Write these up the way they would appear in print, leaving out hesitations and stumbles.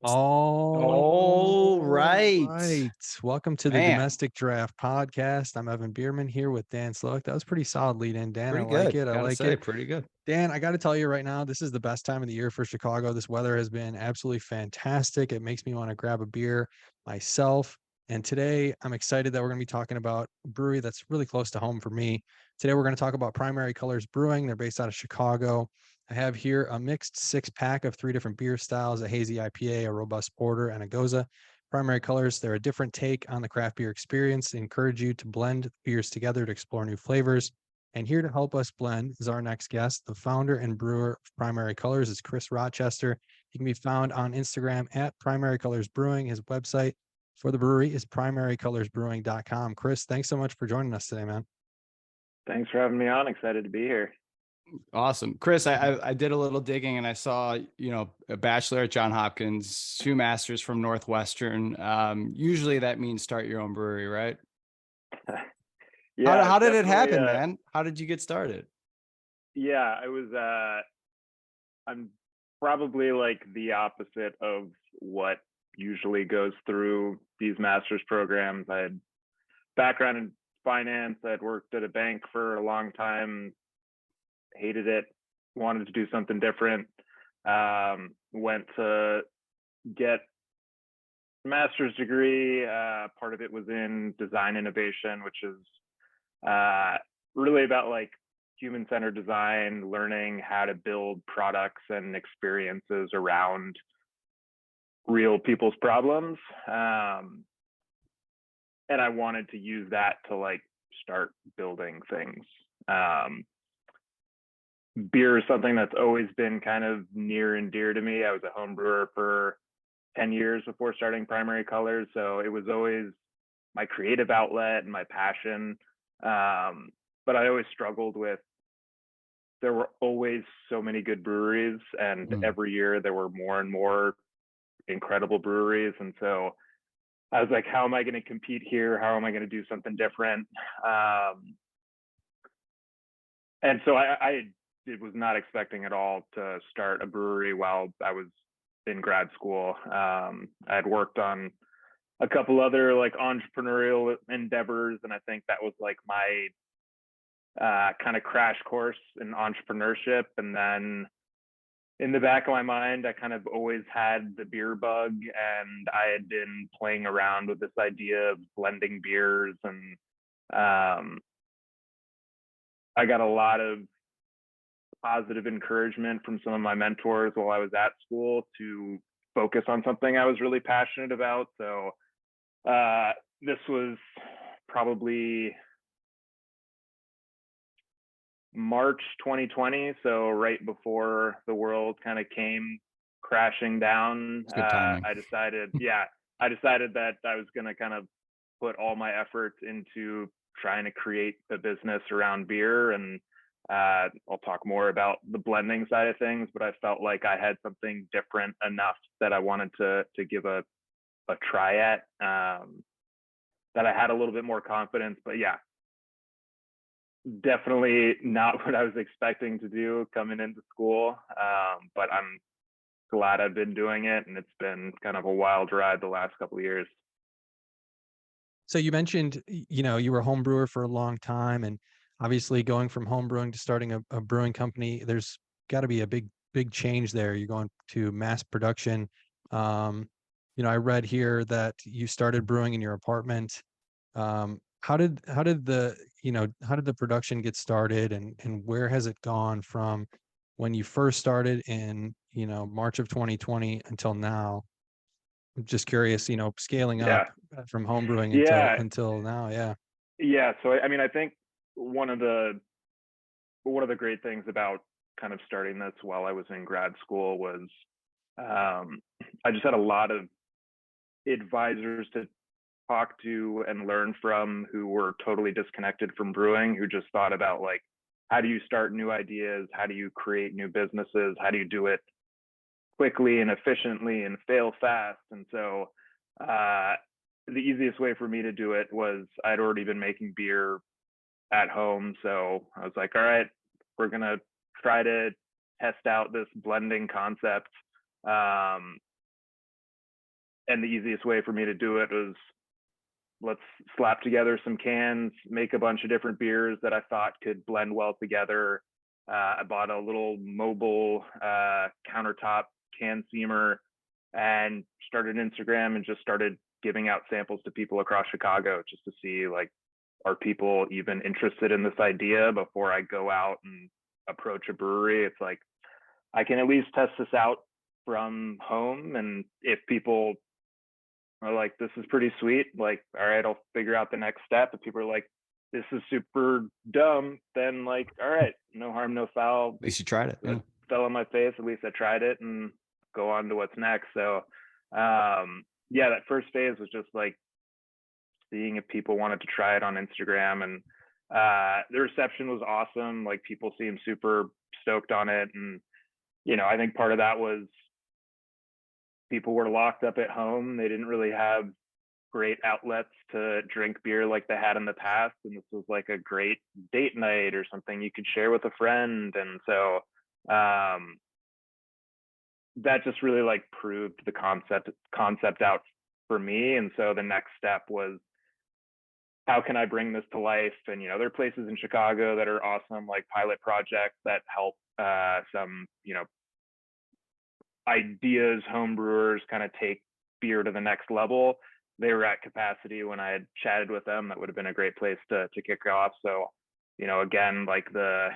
All All right, right. Welcome to the man. Domestic Draft Podcast. I'm Evan Bierman here with Dan Slowick. That was pretty solid lead in, Dan. I Pretty like good. it. I Gotta like say, it. pretty good. Dan, I got to tell you right now, this is the best time of the year for Chicago. This weather has been absolutely fantastic. It makes me want to grab a beer myself. And today I'm excited that we're going to be talking about a brewery that's really close to home for me. Today we're going to talk about Primary Colors Brewing. They're based out of Chicago. I have here a mixed six pack of three different beer styles: a hazy IPA, a robust porter, and a goza. Primary Colors, they're a different take on the craft beer experience. They encourage you to blend beers together to explore new flavors. And here to help us blend is our next guest. The founder and brewer of Primary Colors is Chris Rochester. He can be found on Instagram at Primary Colors Brewing. His website for the brewery is primarycolorsbrewing.com. Chris, thanks so much for joining us today, man. Thanks for having me on. Excited to be here. Awesome. Chris, I did a little digging and I saw, a bachelor at Johns Hopkins, two masters from Northwestern. Usually that means start your own brewery, right? Yeah, How it's did it definitely happen, man? How did you get started? yeah, I was I'm probably like the opposite of what usually goes through these master's programs. I had background in finance. I'd worked at a bank for a long time, hated it, wanted to do something different. Went to get a master's degree. Part of it was in design innovation, which is uh, really about like human-centered design, learning how to build products and experiences around real people's problems. And I wanted to use that to like start building things. Um, Beer is something that's always been kind of near and dear to me. I was a home brewer for 10 years before starting Primary Colors. So it was always my creative outlet and my passion. But I always struggled with, there were always so many good breweries, and Mm. every year there were more and more incredible breweries. And so I was like, how am I going to compete here? How am I going to do something different? And so I was not expecting at all to start a brewery while I was in grad school. I had worked on a couple other like entrepreneurial endeavors, and I think that was like my kind of crash course in entrepreneurship. And then in the back of my mind, I kind of always had the beer bug, and I had been playing around with this idea of blending beers. And I got a lot of positive encouragement from some of my mentors while I was at school to focus on something I was really passionate about. So this was probably March 2020, so right before the world kind of came crashing down. It's good timing. I decided that I was going to kind of put all my efforts into trying to create a business around beer. And I'll talk more about the blending side of things, but I felt like I had something different enough that I wanted to give a try at, that I had a little bit more confidence. But yeah, definitely not what I was expecting to do coming into school. But I'm glad I've been doing it, and it's been kind of a wild ride the last couple of years. So you mentioned, you were a home brewer for a long time, and obviously going from home brewing to starting a brewing company, there's got to be a big change there. You're going to mass production. Um, I read here that you started brewing in your apartment. How did the production get started, and where has it gone from when you first started in, March of 2020 until now? I'm just curious, scaling up Yeah, from home brewing until yeah, until now. Yeah. yeah. So I mean, I think one of the one of the great things about kind of starting this while I was in grad school was, I just had a lot of advisors to talk to and learn from who were totally disconnected from brewing, who just thought about like, how do you start new ideas? How do you create new businesses? How do you do it quickly and efficiently and fail fast? And so uh, the easiest way for me to do it was, I'd already been making beer at home. So I was like, all right, we're going to try to test out this blending concept. Um, and the easiest way for me to do it was, let's slap together some cans, make a bunch of different beers that I thought could blend well together. I bought a little mobile countertop can seamer and started Instagram and just started giving out samples to people across Chicago just to see, like, are people even interested in this idea before I go out and approach a brewery. It's like, I can at least test this out from home. And if people are like, this is pretty sweet, like, all right, I'll figure out the next step. If people are like, this is super dumb, then, like, all right, no harm, no foul. At least you tried it. Yeah. It fell on my face. At least I tried it, and go on to what's next. So, yeah, that first phase was just like seeing if people wanted to try it on Instagram, and the reception was awesome. Like, people seemed super stoked on it. And, you know, I think part of that was people were locked up at home. They didn't really have great outlets to drink beer like they had in the past. And this was like a great date night or something you could share with a friend. And so that just really, like, proved the concept out for me. And so the next step was, how can I bring this to life? And, you know, there are places in Chicago that are awesome, like pilot projects that help some, you know, ideas, home brewers kind of take beer to the next level. They were at capacity when I had chatted with them. That would have been a great place to kick off. So, you know, again, like the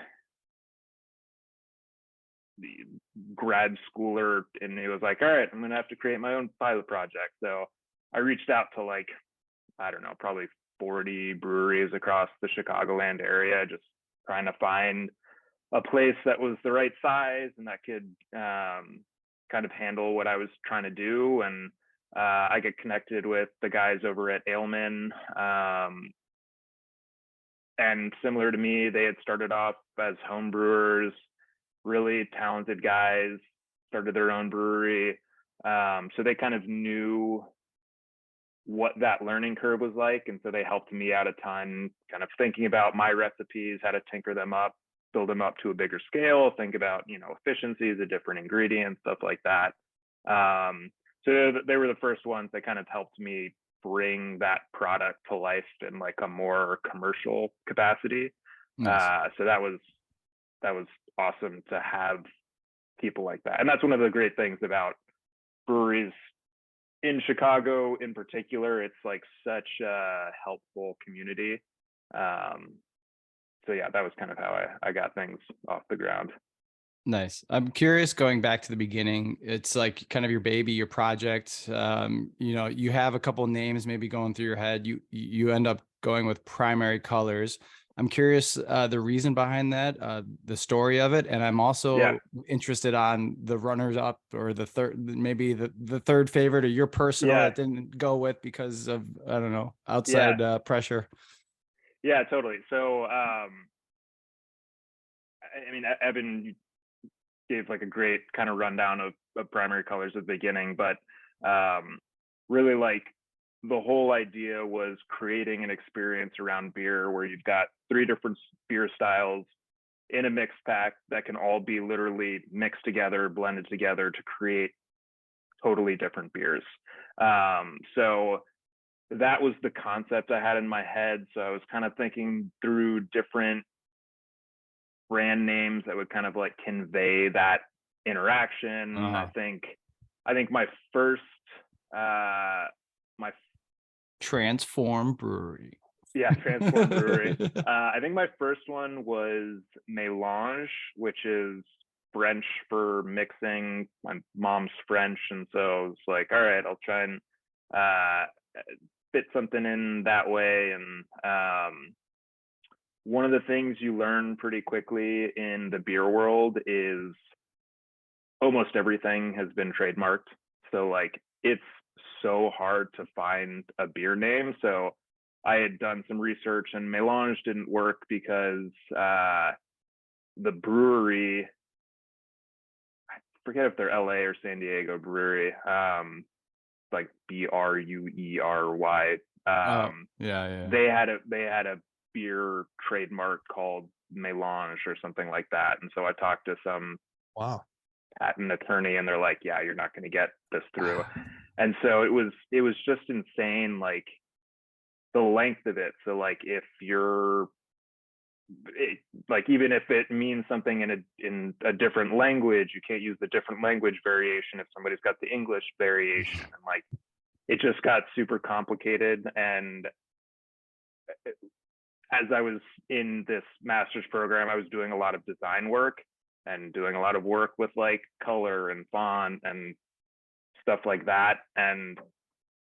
grad schooler in me was like, all right, I'm going to have to create my own pilot project. So I reached out to, like, I don't know, probably 40 breweries across the Chicagoland area, just trying to find a place that was the right size and that could kind of handle what I was trying to do. And I get connected with the guys over at Ailman. And similar to me, they had started off as home brewers, really talented guys, started their own brewery. So they kind of knew what that learning curve was like. And so they helped me out a ton, kind of thinking about my recipes, how to tinker them up, build them up to a bigger scale, think about, you know, efficiencies of different ingredients, stuff like that. So they were the first ones that kind of helped me bring that product to life in, like, a more commercial capacity. Nice. So that was awesome to have people like that. And that's one of the great things about breweries in Chicago in particular. It's like such a helpful community. So yeah, that was kind of how I got things off the ground. Nice. I'm curious, going back to the beginning, it's like kind of your baby, your project. You know, you have a couple names maybe going through your head. You end up going with Primary Colors. I'm curious the reason behind that, the story of it, and I'm also interested on the runners up, or the third, maybe the third favorite, or your personal that didn't go with because of, I don't know, outside pressure. Yeah, totally. So I mean, Evan gave like a great kind of rundown of Primary Colors at the beginning, but really, like, the whole idea was creating an experience around beer where you've got 3 different beer styles in a mixed pack that can all be literally mixed together, blended together to create totally different beers. So that was the concept I had in my head. So I was kind of thinking through different brand names that would kind of, like, convey that interaction. I think my first Transform Brewery. Yeah, Transform Brewery. I think my first one was Mélange, which is French for mixing. My mom's French, and so I was like, all right, I'll try and fit something in that way. And one of the things you learn pretty quickly in the beer world is almost everything has been trademarked. So, like, it's so hard to find a beer name. So I had done some research, and Mélange didn't work because the brewery, I forget if they're LA or San Diego brewery, like Bruery. They had a beer trademark called Mélange or something like that. And so I talked to some patent attorney, and they're like, yeah, you're not going to get this through. And so it was just insane, like the length of it. So like if you're like, even if it means something in a different language, you can't use the different language variation if somebody's got the English variation. And like it just got super complicated. And as I was in this master's program, I was doing a lot of design work and doing a lot of work with like color and font and stuff like that. And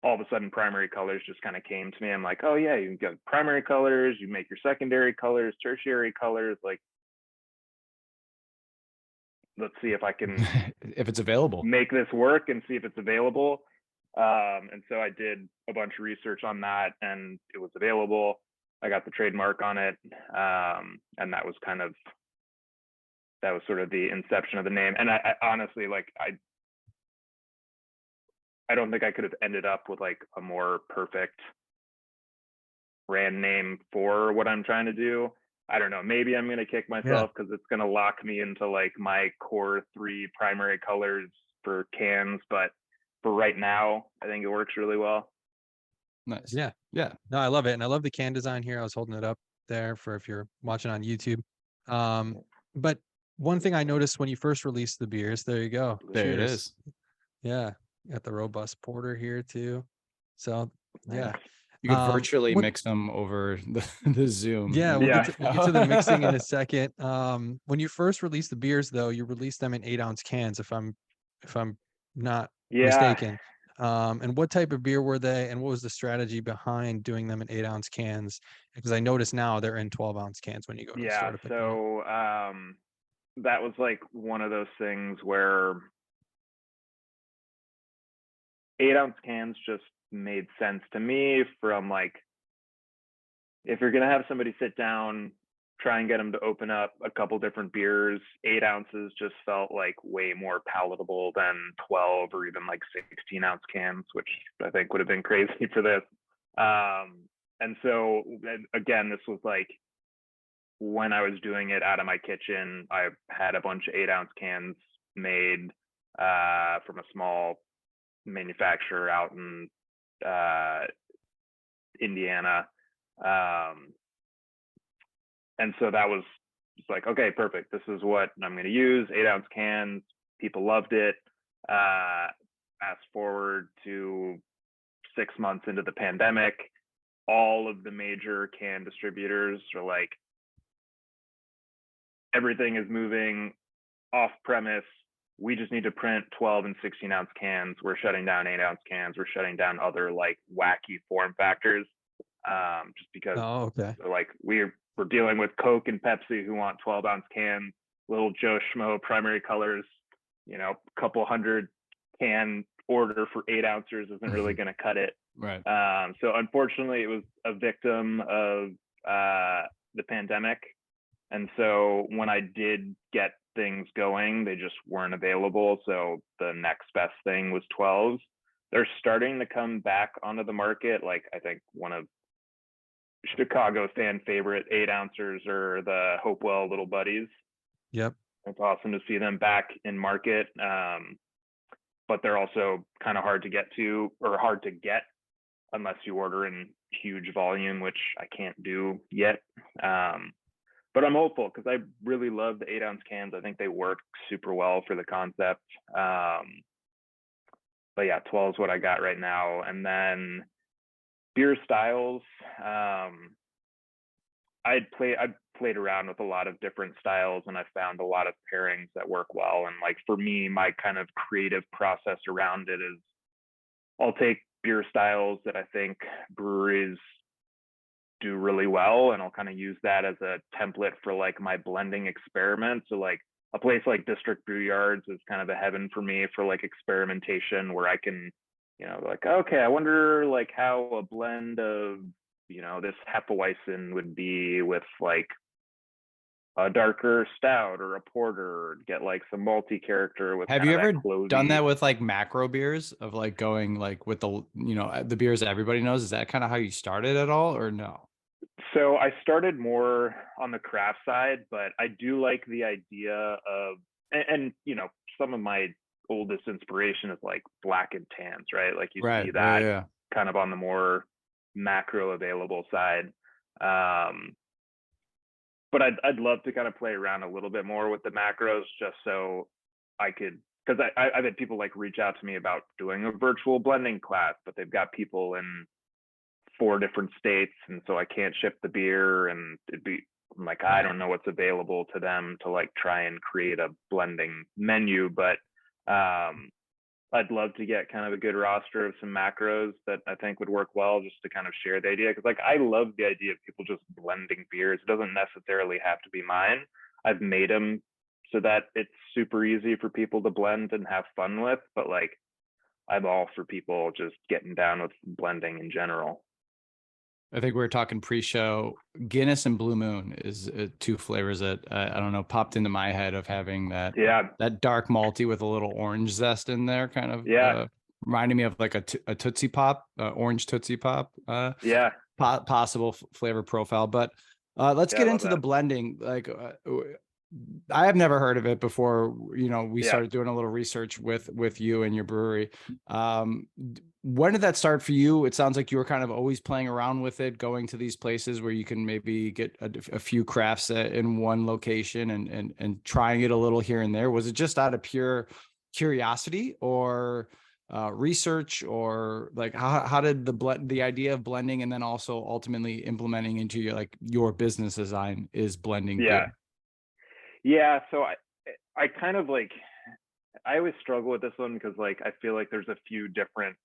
all of a sudden primary colors just kind of came to me. I'm like, oh yeah, you can get primary colors, you make your secondary colors, tertiary colors. Like, let's see if I can if it's available, make this work and see if it's available. And so I did a bunch of research on that, and it was available. I got the trademark on it. And that was sort of the inception of the name. And I honestly, like, I don't think I could have ended up with like a more perfect brand name for what I'm trying to do. I don't know. Maybe I'm going to kick myself because it's going to lock me into like my core 3 primary colors for cans. But for right now, I think it works really well. Nice. Yeah. Yeah. No, I love it. And I love the can design here. I was holding it up there for if you're watching on YouTube. But one thing I noticed when you first released the beers, there you go. There Cheers. it is. Yeah. Got the robust porter here too. So yeah. You could virtually what, mix them over the Zoom. yeah, we'll Yeah. we'll get to the mixing in a second. When you first released the beers though, you released them in 8-ounce cans, if I'm not mistaken. And what type of beer were they, and what was the strategy behind doing them in 8-ounce cans? Because I notice now they're in 12-ounce cans when you go to the store to pick them up. So that was like one of those things where 8-ounce cans just made sense to me. From like, if you're gonna have somebody sit down, try and get them to open up a couple different beers, 8 ounces just felt like way more palatable than 12 or even like 16-ounce cans, which I think would have been crazy for this. And so again, this was like when I was doing it out of my kitchen. I had a bunch of 8-ounce cans made from a small manufacturer out in Indiana. And so that was just like, okay, perfect. This is what I'm going to use. 8-ounce cans. People loved it. Fast forward to 6 months into the pandemic, all of the major can distributors are like, everything is moving off premise. We just need to print 12 and 16-ounce cans. We're shutting down 8-ounce cans. We're shutting down other like wacky form factors, just because like we're dealing with Coke and Pepsi who want 12-ounce cans. Little Joe Schmo primary colors, a couple hundred can order for 8-ounces isn't really going to cut it. Right. So unfortunately, it was a victim of the pandemic. And so when I did get things going, they just weren't available. So the next best thing was 12s. They're starting to come back onto the market. Like, I think one of Chicago fan favorite 8-ouncers are the Hopewell Little Buddies. Yep. It's awesome to see them back in market. But they're also kind of hard to get unless you order in huge volume, which I can't do yet. But I'm hopeful because I really love the 8-ounce cans. I think they work super well for the concept. But yeah, 12 is what I got right now. And then beer styles, I'd played around with a lot of different styles, and I found a lot of pairings that work well. And like for me, my kind of creative process around it is I'll take beer styles that I think breweries do really well, and I'll kind of use that as a template for like my blending experiment. So like a place like District Brew Yards is kind of a heaven for me for like experimentation, where I can, like, okay, I wonder like how a blend of, this Hefeweizen would be with like a darker stout or a porter, get like some malty character with. Have you ever done that with like macro beers, of like going like with the, the beers that everybody knows? Is that kind of how you started at all, or no? So I started more on the craft side, but I do like the idea of, and some of my oldest inspiration is like black and tans, right? Like you Right. see Yeah. that Yeah. kind of on the more macro available side. But I'd love to kind of play around a little bit more with the macros, just so I could, because I've had people like reach out to me about doing a virtual blending class, but they've got people in 4 different states, and so I can't ship the beer, and it'd be I'm like, I don't know what's available to them to like try and create a blending menu. But I'd love to get kind of a good roster of some macros that I think would work well, just to kind of share the idea. Cause like, I love the idea of people just blending beers. It doesn't necessarily have to be mine. I've made them so that it's super easy for people to blend and have fun with, but like, I'm all for people just getting down with blending in general. I think we were talking pre-show. Guinness and Blue Moon is 2 flavors that I don't know, popped into my head of having Yeah. that dark malty with a little orange zest in there, kind of Yeah. reminding me of like a Tootsie Pop, orange Tootsie Pop, Yeah. possible flavor profile. But let's Yeah. I get love into the that. blending. Like I have never heard of it before. You know, we Yeah. started doing a little research with you and your brewery. When did that start for you? It sounds like you were kind of always playing around with it, going to these places where you can maybe get a few crafts in one location and trying it a little here and there. Was it just out of pure curiosity, or research, or like how did the idea of blending and then also ultimately implementing into your business design is blending Yeah. beer? Yeah. So I kind of like, I always struggle with this one because like I feel like there's a few different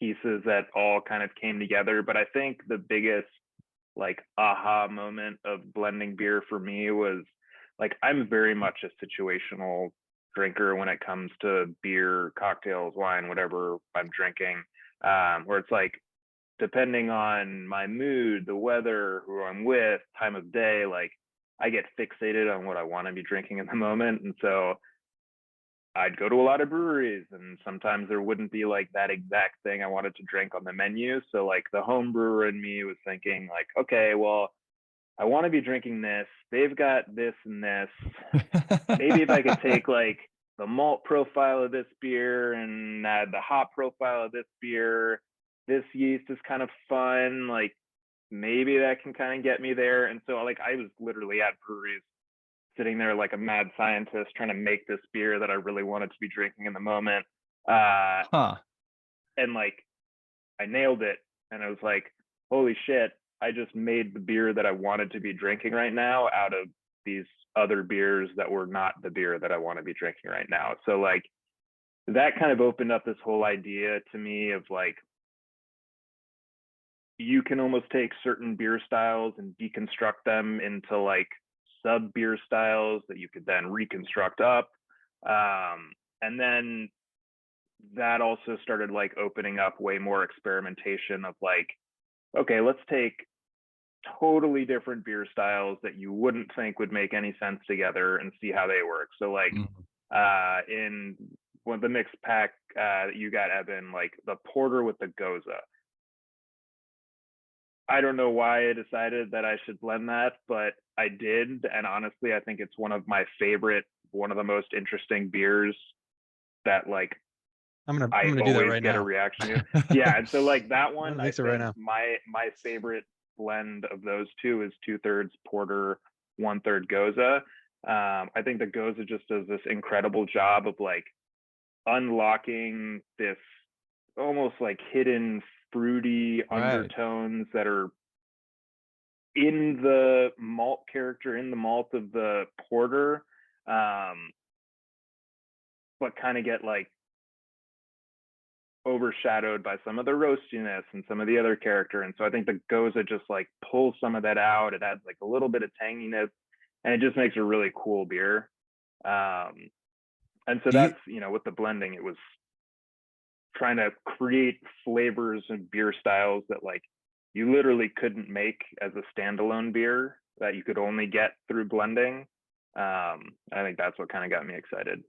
pieces that all kind of came together. But I think the biggest like aha moment of blending beer for me was like, I'm very much a situational drinker when it comes to beer, cocktails, wine, whatever I'm drinking. Where it's like, depending on my mood, the weather, who I'm with, time of day, like I get fixated on what I want to be drinking in the moment. And so I'd go to a lot of breweries, and sometimes there wouldn't be like that exact thing I wanted to drink on the menu. So like the home brewer in me was thinking like, okay, well, I want to be drinking this. They've got this and this. Maybe if I could take like the malt profile of this beer and add the hop profile of this beer, this yeast is kind of fun. Like maybe that can kind of get me there. And so like I was literally at breweries sitting there like a mad scientist trying to make this beer that I really wanted to be drinking in the moment. Huh. And like I nailed it. And I was like, holy shit, I just made the beer that I wanted to be drinking right now out of these other beers that were not the beer that I want to be drinking right now. So like that kind of opened up this whole idea to me of like, you can almost take certain beer styles and deconstruct them into like sub beer styles that you could then reconstruct up. And then that also started like opening up way more experimentation of like, okay, let's take totally different beer styles that you wouldn't think would make any sense together and see how they work. So like in one of the mixed pack that you got, Evan, like the porter with the goza. I don't know why I decided that I should blend that, but I did. And honestly, I think it's one of my favorite, one of the most interesting beers that like I'm I gonna do that always right get a now. reaction to. Yeah. And so like that I'm one, gonna I mix it right think now. my favorite blend of those two is 2/3 porter, 1/3 goza. I think the goza just does this incredible job of like unlocking this almost like hidden fruity Right. undertones that are in the malt character, in the malt of the porter, but kind of get like overshadowed by some of the roastiness and some of the other character. And so I think the goza just like pulls some of that out. It adds like a little bit of tanginess, and it just makes a really cool beer. And so Do you, that's, you know, with the blending, it was trying to create flavors and beer styles that like you literally couldn't make as a standalone beer, that you could only get through blending. I think that's what kind of got me excited.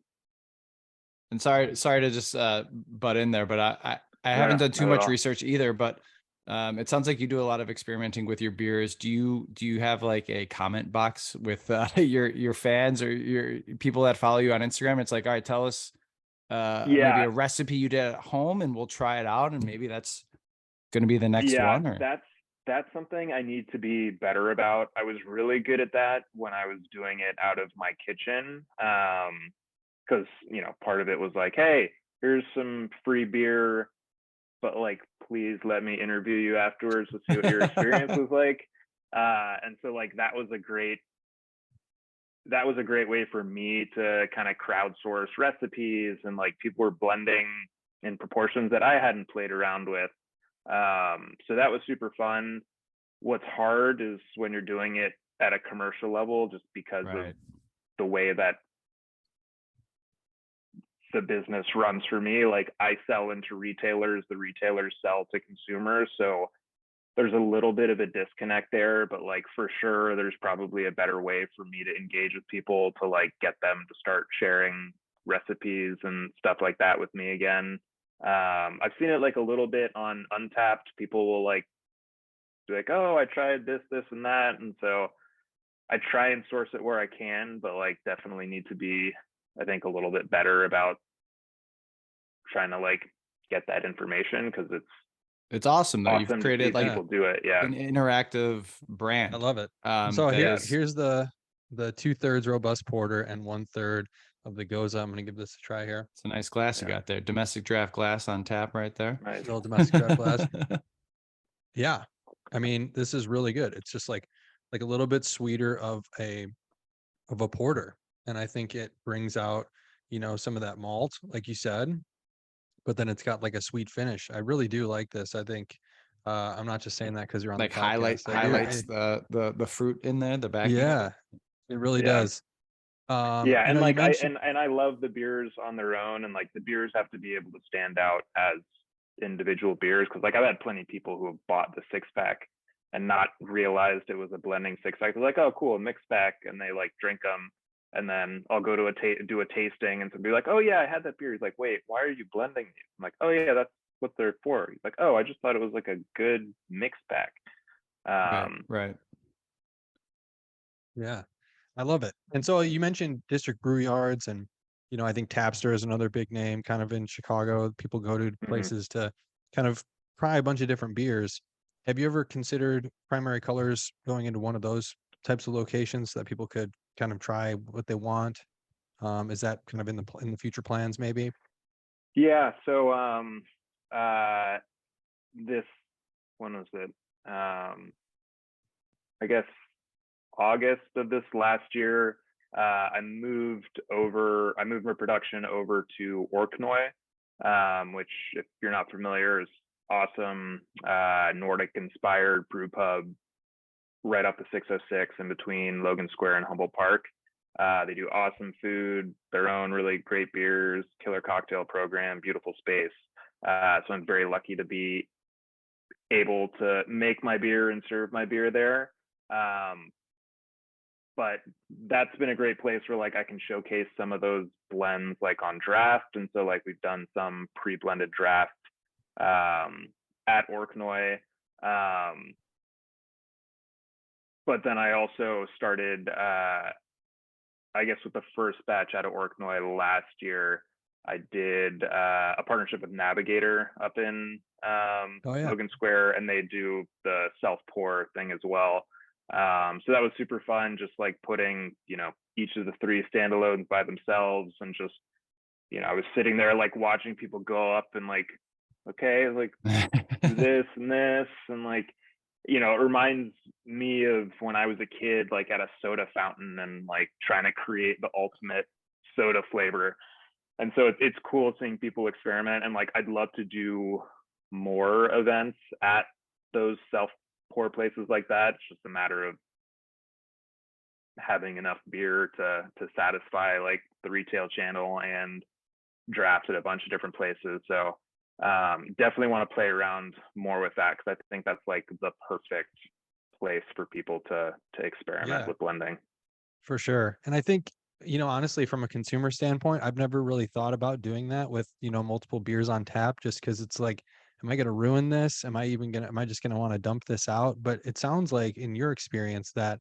and sorry to just butt in there, but I No, haven't done too not at much all. research either, but it sounds like you do a lot of experimenting with your beers. Do you have like a comment box with your fans or your people that follow you on Instagram? It's like, all right, maybe Yeah, a recipe you did at home, and we'll try it out, and maybe that's going to be the next yeah, one? Or that's something I need to be better about. I was really good at that when I was doing it out of my kitchen. Because part of it was like, hey, here's some free beer, but like, please let me interview you afterwards to see what your experience was like. And so like that was a great way for me to kind of crowdsource recipes, and like people were blending in proportions that I hadn't played around with. So that was super fun. What's hard is when you're doing it at a commercial level, just because of right, the way that the business runs for me. Like I sell into retailers, the retailers sell to consumers. So there's a little bit of a disconnect there, but like for sure, there's probably a better way for me to engage with people to like get them to start sharing recipes and stuff like that with me again. I've seen it like a little bit on Untapped. People will like be like, oh, I tried this, this, and that. And so I try and source it where I can, but like definitely need to be, I think, a little bit better about trying to like get that information, because it's awesome though. You've awesome to see created like people do it. Yeah. an interactive I brand. love it. So That here, Yeah. is here's the 2/3 robust porter and 1/3 of the Goza. I'm gonna give this a try here. it's a nice glass you Yeah. got there. Domestic draft glass on tap right there. Nice. Little domestic draft glass. Yeah. I mean, this is really good. It's just like a little bit sweeter of a porter. And I think it brings out, some of that malt, like you said, but then it's got like a sweet finish. I really do like this. I think I'm not just saying that because you're on the Like podcast. I do. highlights the fruit in there, the backing of Yeah, it. it really Yeah. does. Yeah. And You like mentioned, and I love the beers on their own, and like the beers have to be able to stand out as individual beers. Cause like I've had plenty of people who have bought the 6-pack and not realized it was a blending 6-pack. They're like, oh, cool, a mixed pack. And they like drink them. And then I'll go to do a tasting, and somebody be like, oh yeah, I had that beer. He's like, wait, why are you blending these? I'm like, oh yeah, that's what they're for. He's like, oh, I just thought it was like a good mixed pack. Right, right. yeah, I love it. And so you mentioned district brew yards, and I think Tapster is another big name, kind of in Chicago. People go to Mhm. places to kind of try a bunch of different beers. Have you ever considered Primary Colors going into one of those types of locations so that people could kind of try what they want? Is that kind of in the future plans, maybe? Yeah. So this when was it? I guess August of this last year, I moved my production over to Orknoy, which, if you're not familiar, is awesome Nordic inspired brew pub right up the 606 in between Logan Square and Humboldt Park. They do awesome food, their own really great beers, killer cocktail program, beautiful space. So I'm very lucky to be able to make my beer and serve my beer there. But that's been a great place where like I can showcase some of those blends like on draft. And so like we've done some pre-blended draft at Orknoy. But then I also started I guess with the first batch out of Orknoy last year, I did a partnership with Navigator up in Oh yeah. Logan Square, and they do the self pour thing as well. So that was super fun, just like putting, each of the 3 standalones by themselves, and just, I was sitting there like watching people go up and like, okay, like do this and this, and like, it reminds me of when I was a kid, like at a soda fountain and like trying to create the ultimate soda flavor. And so it's cool seeing people experiment, and like I'd love to do more events at those self pour places like that. It's just a matter of having enough beer to satisfy like the retail channel and draft at a bunch of different places. So definitely want to play around more with that, because I think that's like the perfect place for people to experiment Yeah, with blending. for sure. And I think, honestly, from a consumer standpoint, I've never really thought about doing that with, multiple beers on tap, just because it's like, am I going to ruin this? Am I just going to want to dump this out? But it sounds like in your experience that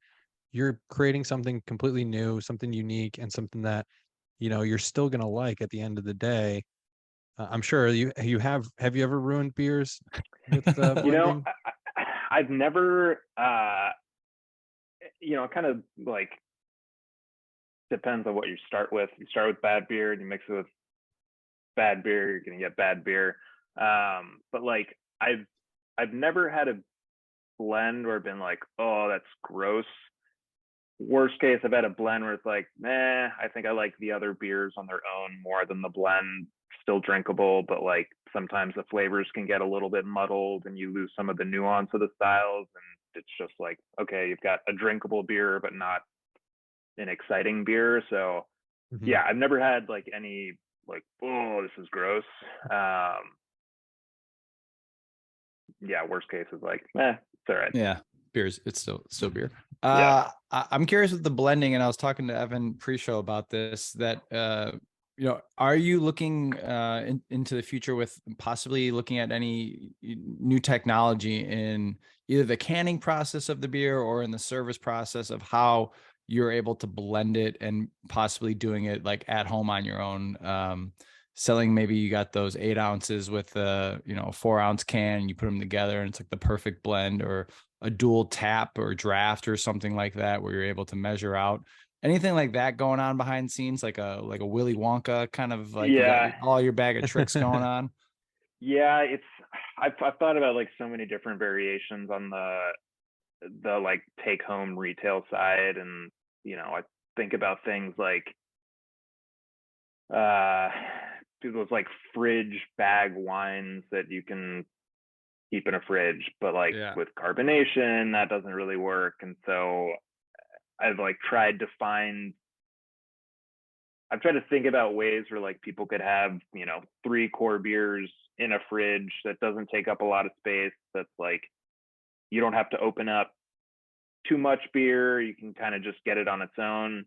you're creating something completely new, something unique, and something that you're still going to like at the end of the day. I'm sure have you ever ruined beers with You know, blending? I've never, it kind of like depends on what you start with. You start with bad beer and you mix it with bad beer, you're gonna get bad beer. But like I've never had a blend where I've been like, oh, that's gross. Worst case, I've had a blend where it's like, I think I like the other beers on their own more than the blend. Still drinkable, but like sometimes the flavors can get a little bit muddled and you lose some of the nuance of the styles. And it's just like, okay, you've got a drinkable beer, but not an exciting beer. So Mhm. yeah, I've never had like any like, oh, this is gross. Yeah, worst case is like, it's all right. Yeah, beers. It's still beer. Yeah. I'm curious with the blending, and I was talking to Evan pre-show about this. That are you looking into the future with possibly looking at any new technology in either the canning process of the beer or in the service process of how you're able to blend it and possibly doing it like at home on your own? Selling, maybe you got those 8 ounces with a 4-ounce can, you put them together and it's like the perfect blend, or a dual tap or draft or something like that where you're able to measure out anything like that going on behind the scenes, like a Willy Wonka kind of, like you got Yeah. all your bag of tricks going on. Yeah, I've thought about like so many different variations on the like take home retail side. And I think about things like uh those like fridge bag wines that you can keep in a fridge, but like Yeah. with carbonation that doesn't really work. And so I've like I've tried to think about ways where like people could have 3 core beers in a fridge that doesn't take up a lot of space, that's like you don't have to open up too much beer, you can kind of just get it on its own.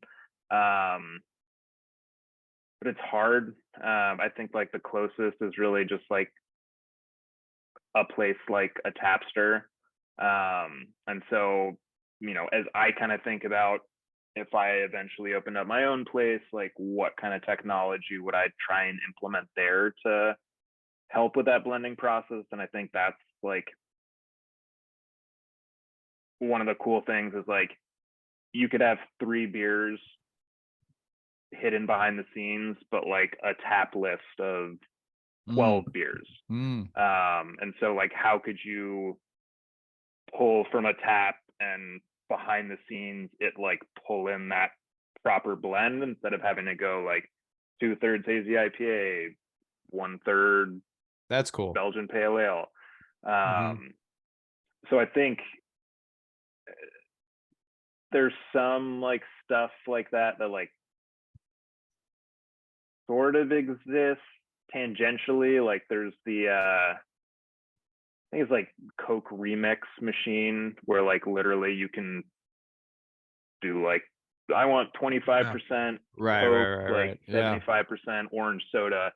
But it's hard. I think like the closest is really just like a place like a Tapster. And so, as I kind of think about if I eventually opened up my own place, like what kind of technology would I try and implement there to help with that blending process? And I think that's like one of the cool things is like you could have 3 beers hidden behind the scenes, but like a tap list of 12 beers. And so like how could you pull from a tap and behind the scenes it like pull in that proper blend instead of having to go like 2/3 hazy IPA, 1/3 That's cool. Belgian pale ale. Mhm. So I think there's some like stuff like that like sort of exists tangentially. Like there's the I think it's like Coke remix machine where like literally you can do like I want 25% Right, Coke, right, right, like right. Yeah. 75% orange soda,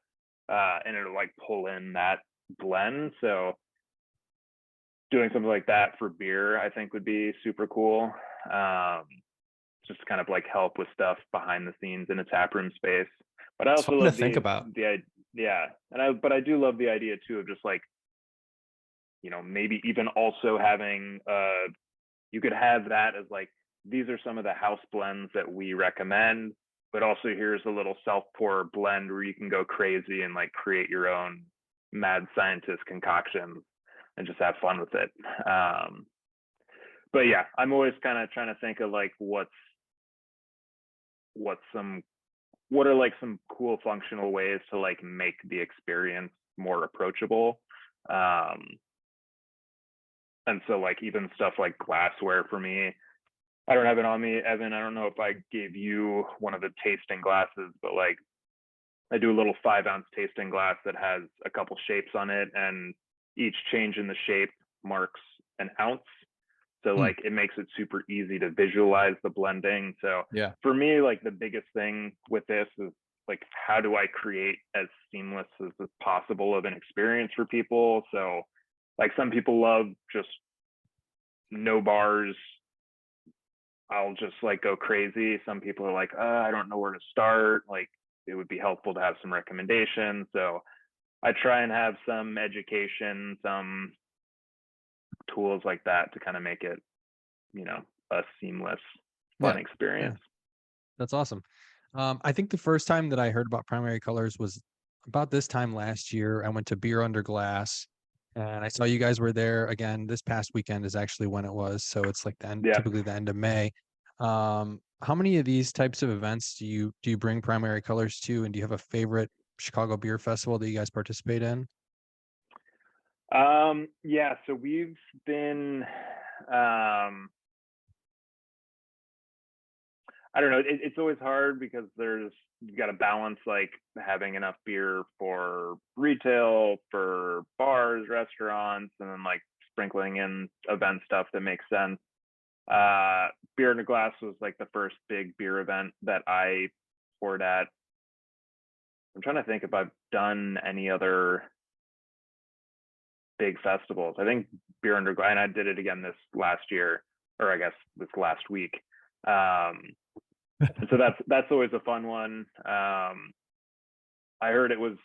and it'll like pull in that blend. So doing something like that for beer, I think would be super cool. Just kind of like help with stuff behind the scenes in a tap room space. But I It's also fun to love think about. yeah, and I do love the idea too of just like maybe even also having you could have that as like these are some of the house blends that we recommend, but also here's a little self pour blend where you can go crazy and like create your own mad scientist concoctions and just have fun with it. But yeah, I'm always kind of trying to think of like what are like some cool functional ways to like make the experience more approachable. And so like even stuff like glassware for me, I don't have it on me, Evan. I don't know if I gave you one of the tasting glasses, but like I do a little 5-ounce tasting glass that has a couple shapes on it, and each change in the shape marks an ounce. So like it makes it super easy to visualize the blending. So Yeah. for me, like the biggest thing with this is like how do I create as seamless as possible of an experience for people? So like some people love just no bars, I'll just like go crazy. Some people are like, I don't know where to start. Like it would be helpful to have some recommendations. So I try and have some education, some tools like that to kind of make it, a seamless, fun Yeah. experience. That's awesome. I think the first time that I heard about primary colors was about this time last year. I went to Beer Under Glass, and I saw you guys were there again. This past weekend is actually when it was, so it's like Yeah. typically the end of May. How many of these types of events do you bring primary colors to, and do you have a favorite Chicago Beer Festival that you guys participate in? Yeah, so we've been, I don't know. It's always hard because you got to balance like having enough beer for retail, for bars, restaurants, and then like sprinkling in event stuff that makes sense. Beer in a Glass was like the first big beer event that I poured at. I'm trying to think if I've done any other big festivals. I think Beer Under Glass, and I did it again this last year, or I guess this last week. So that's always a fun one. I heard it was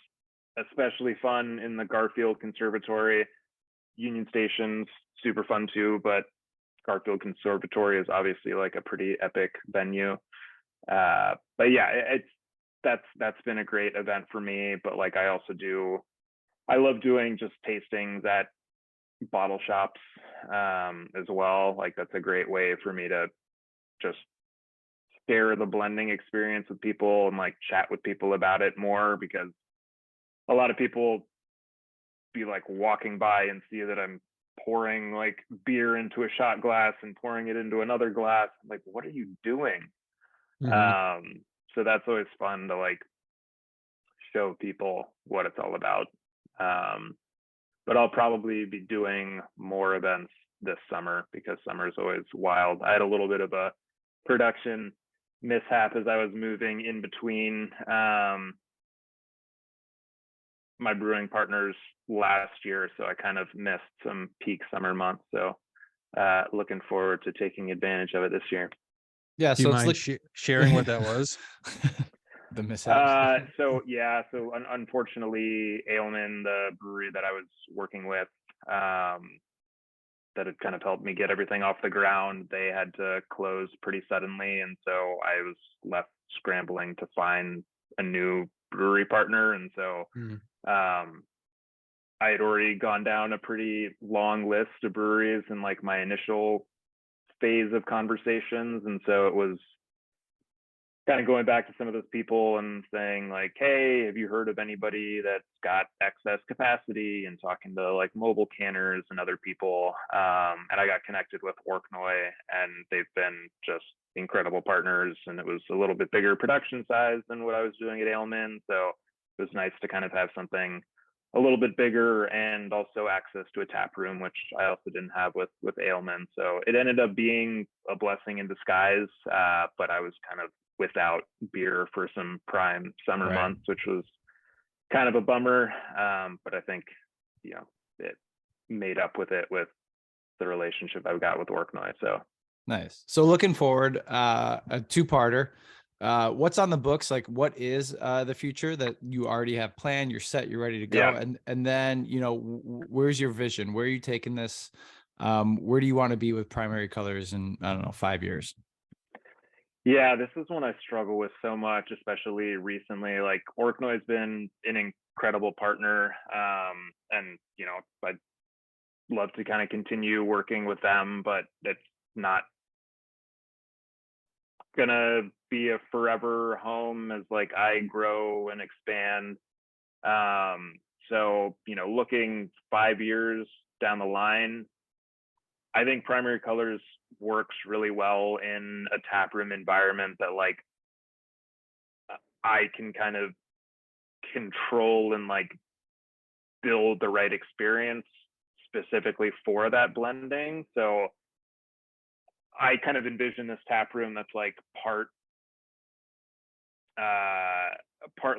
especially fun in the Garfield Conservatory. Union Station's super fun too, but Garfield Conservatory is obviously like a pretty epic venue. But yeah, that's been a great event for me. But like I love doing just tastings at bottle shops as well. Like that's a great way for me to just share the blending experience with people and like chat with people about it more, because a lot of people be like walking by and see that I'm pouring like beer into a shot glass and pouring it into another glass. I'm like, what are you doing? So that's always fun to like show people what it's all about. But I'll probably be doing more events this summer because summer is always wild. I had a little bit of a production mishap as I was moving in between my brewing partners last year, so I kind of missed some peak summer months. So looking forward to taking advantage of it this year. Yeah. Do you So it's mind like sharing what that was? the mishap. So unfortunately, Ailman, the brewery that I was working with, that had kind of helped me get everything off the ground, they had to close pretty suddenly, and so I was left scrambling to find a new brewery partner. And so I had already gone down a pretty long list of breweries in like my initial phase of conversations, and so it was kind of going back to some of those people and saying like, hey, have you heard of anybody that's got excess capacity, and talking to like mobile canners and other people. And I got connected with Orknoy, and they've been just incredible partners, and it was a little bit bigger production size than what I was doing at Ailman. So it was nice to kind of have something a little bit bigger, and also access to a tap room, which I also didn't have with Ailman. So it ended up being a blessing in disguise. But I was kind of without beer for some prime summer months, which was kind of a bummer. But I think, it made up with it with the relationship I've got with Orknoy. So nice. So looking forward, a two-parter. What's on the books? Like, what is the future that you already have planned? You're set, you're ready to go. Yeah. And then, where's your vision? Where are you taking this? Where do you want to be with Primary Colors in, I don't know, 5 years? Yeah, this is one I struggle with so much, especially recently. Like Orknoy's been an incredible partner. And, I'd love to kind of continue working with them, but it's not gonna be a forever home as like I grow and expand. So, looking 5 years down the line, I think Primary Colors works really well in a taproom environment that like I can kind of control and like build the right experience specifically for that blending. So I kind of envision this tap room that's like part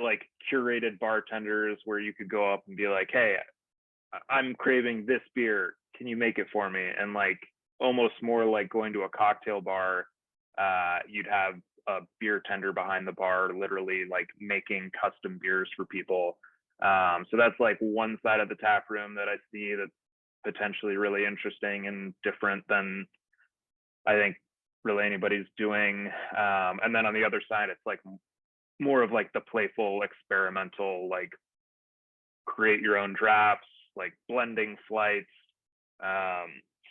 like curated bartenders, where you could go up and be like, hey, I'm craving this beer, can you make it for me? And like almost more like going to a cocktail bar, you'd have a beer tender behind the bar, literally like making custom beers for people. So that's like one side of the tap room that I see that's potentially really interesting and different than I think really anybody's doing. And then on the other side, it's like more of like the playful, experimental, like create your own drafts, like blending flights,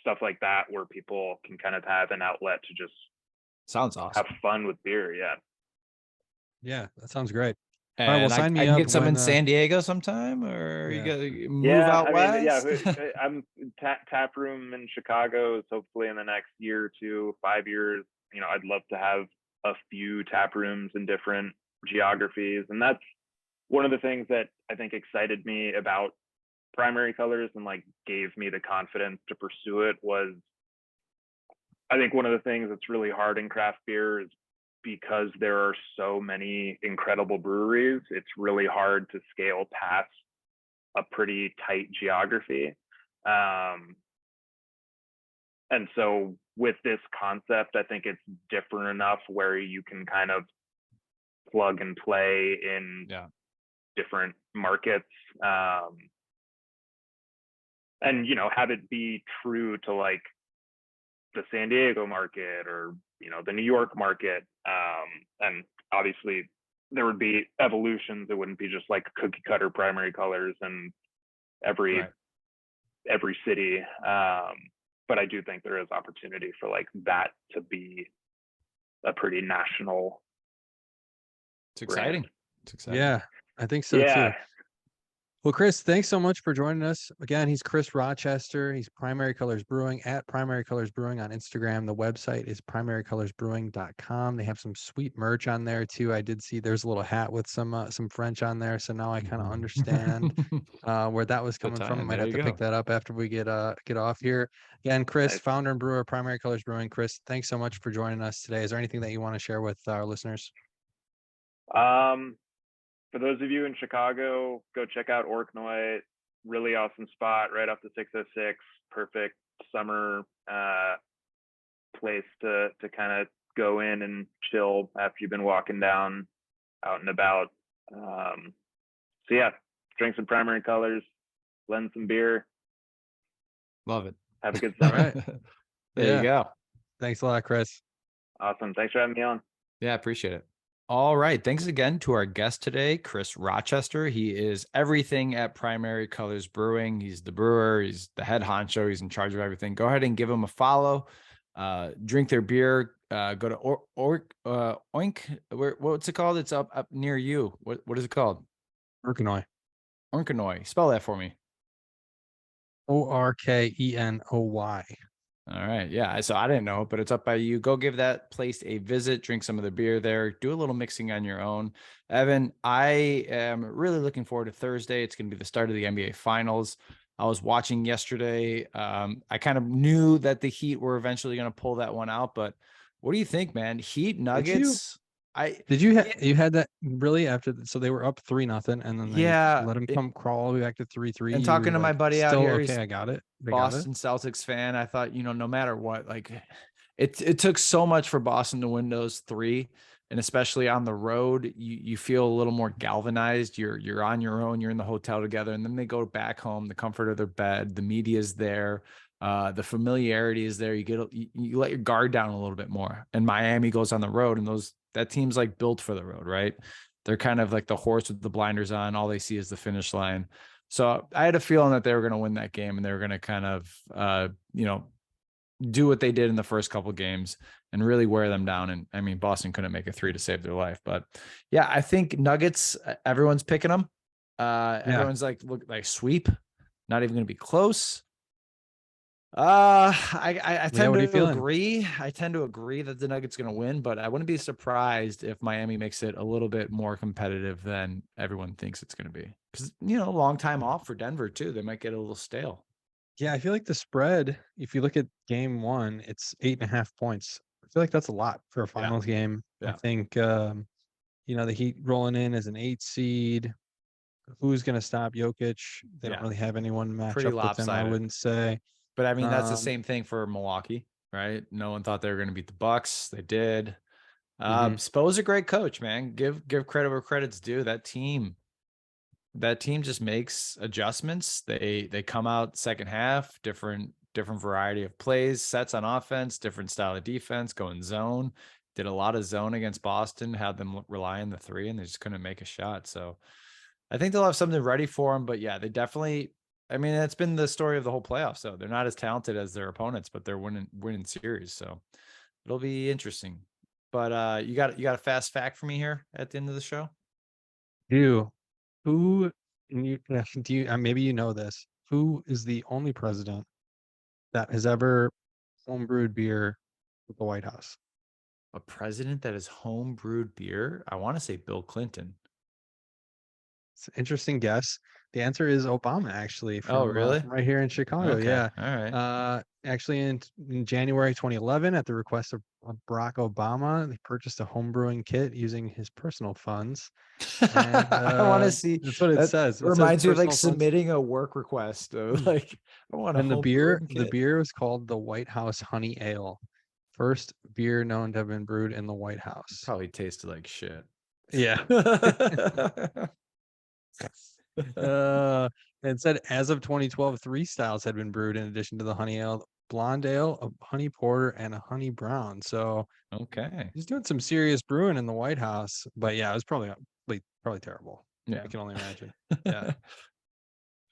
stuff like that, where people can kind of have an outlet to just Sounds have awesome. fun with beer. Yeah. Yeah, that sounds great. All right, well, And sign I me can up get some when in San Diego sometime, or you yeah. got move Yeah, out I mean, yeah, west. I'm tap room in Chicago is hopefully in the next year or two, 5 years. You know, I'd love to have a few tap rooms in different geographies, and that's one of the things that I think excited me about primary colors and like gave me the confidence to pursue it was I think one of the things that's really hard in craft beer is because there are so many incredible breweries, it's really hard to scale past a pretty tight geography. And so with this concept, I think it's different enough where you can kind of plug and play in Yeah. different markets. And, you know, have it be true to like the San Diego market or, you know, the New York market. And obviously there would be evolutions. It wouldn't be just like cookie cutter primary colors in every city. But I do think there is opportunity for like that to be a pretty national It's exciting. brand. It's exciting. Yeah, I think so Yeah. too. Well, Chris, thanks so much for joining us. Again, he's Chris Rochester. He's Primary Colors Brewing at Primary Colors Brewing on Instagram. The website is primarycolorsbrewing.com. They have some sweet merch on there too. I did see there's a little hat with some French on there, so now I kind of understand where that was coming from. I Italian, might there have you to pick go. that up after we get off here. Again, Chris, Nice. founder and brewer, Primary Colors Brewing. Chris, thanks so much for joining us today. Is there anything that you want to share with our listeners? For those of you in Chicago, go check out Orknoy. Really awesome spot right off the 606. Perfect summer place to kind of go in and chill after you've been walking down out and about. So yeah, drink some primary colors, blend some beer, Love it. have a good All summer. right. There you go. Thanks a lot, Chris. Awesome. Thanks for having me on. Yeah, appreciate it. All right. Thanks again to our guest today, Chris Rochester. He is everything at Primary Colors Brewing. He's the brewer, he's the head honcho, he's in charge of everything. Go ahead and give him a follow. Drink their beer. Go to Oink. What's it called? It's up near you. What is it called? Orknoy. Orknoy. Spell that for me. Orkenoy. All right. Yeah. So I didn't know, but it's up by you. Go give that place a visit, drink some of the beer there, do a little mixing on your own. Evan, I am really looking forward to Thursday. It's going to be the start of the NBA Finals. I was watching yesterday. I kind of knew that the Heat were eventually going to pull that one out, but what do you think, man? Heat Nuggets. You had that really after so they were up 3-0 and then they let him come crawl all the way back to 3-3. And You talking were to my like, buddy out still here, okay, I got it. Boston Celtics fan. I thought, no matter what, like it took so much for Boston to win those three. And especially on the road, you feel a little more galvanized. You're on your own, you're in the hotel together, and then they go back home, the comfort of their bed, the media's there, the familiarity is there. You let your guard down a little bit more. And Miami goes on the road, and that team's like built for the road, right? They're kind of like the horse with the blinders on. All they see is the finish line. So I had a feeling that they were going to win that game, and they were going to kind of, do what they did in the first couple of games and really wear them down. And I mean, Boston couldn't make a three to save their life, but yeah, I think Nuggets, everyone's picking them. Everyone's like, look, like sweep, not even going to be close. I tend to agree. I tend to agree that the Nuggets going to win, but I wouldn't be surprised if Miami makes it a little bit more competitive than everyone thinks it's going to be. Because, a long time off for Denver too. They might get a little stale. Yeah, I feel like the spread, if you look at game one, it's 8.5 points. I feel like that's a lot for a finals game. Yeah. I think, the Heat rolling in as an 8 seed. Who's going to stop Jokic? They don't really have anyone to match up with him, I wouldn't say. But I mean, that's the same thing for Milwaukee, right? No one thought they were going to beat the Bucks. They did. Mhm. Spo's a great coach, man. Give credit where credit's due. That team just makes adjustments. They come out second half, different variety of plays, sets on offense, different style of defense, going zone. Did a lot of zone against Boston, had them rely on the three, and they just couldn't make a shot. So I think they'll have something ready for them. But yeah, they definitely. I mean, that's been the story of the whole playoffs. So they're not as talented as their opponents, but they're winning series. So it'll be interesting. But you got a fast fact for me here at the end of the show? Do who and you do you maybe you know this. Who is the only president that has ever homebrewed beer at the White House? A president that is home brewed beer? I want to say Bill Clinton. It's an interesting guess. The answer is Obama, actually, Oh, really? from right here in Chicago. Okay. Yeah. All right. Actually, in January 2011, at the request of Barack Obama, they purchased a home brewing kit using his personal funds. And I want to see that's what it that. says. It says Reminds me of like personal funds. submitting a work request of like, I want a And home brewing the kit. beer was called the White House Honey Ale. First beer known to have been brewed in the White House. Probably tasted like shit. Yeah. It said as of 2012, 3 styles had been brewed in addition to the honey ale, blonde ale, a honey porter, and a honey brown. So Okay. he's doing some serious brewing in the White House. But yeah, it was probably terrible. Yeah. I can only imagine. Yeah.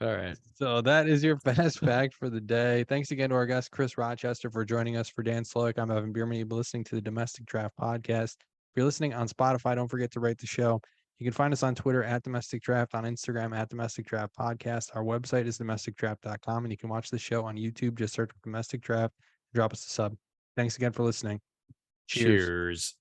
All right. So that is your fast fact for the day. Thanks again to our guest, Chris Rochester, for joining us. For Dan Slowick, I'm Evan Bierman. You've been listening to the Domestic Draft Podcast. If you're listening on Spotify, don't forget to rate the show. You can find us on Twitter at Domestic Draft, on Instagram at Domestic Draft Podcast. Our website is domesticdraft.com, and you can watch the show on YouTube. Just search for Domestic Draft. Drop us a sub. Thanks again for listening. Cheers. Cheers.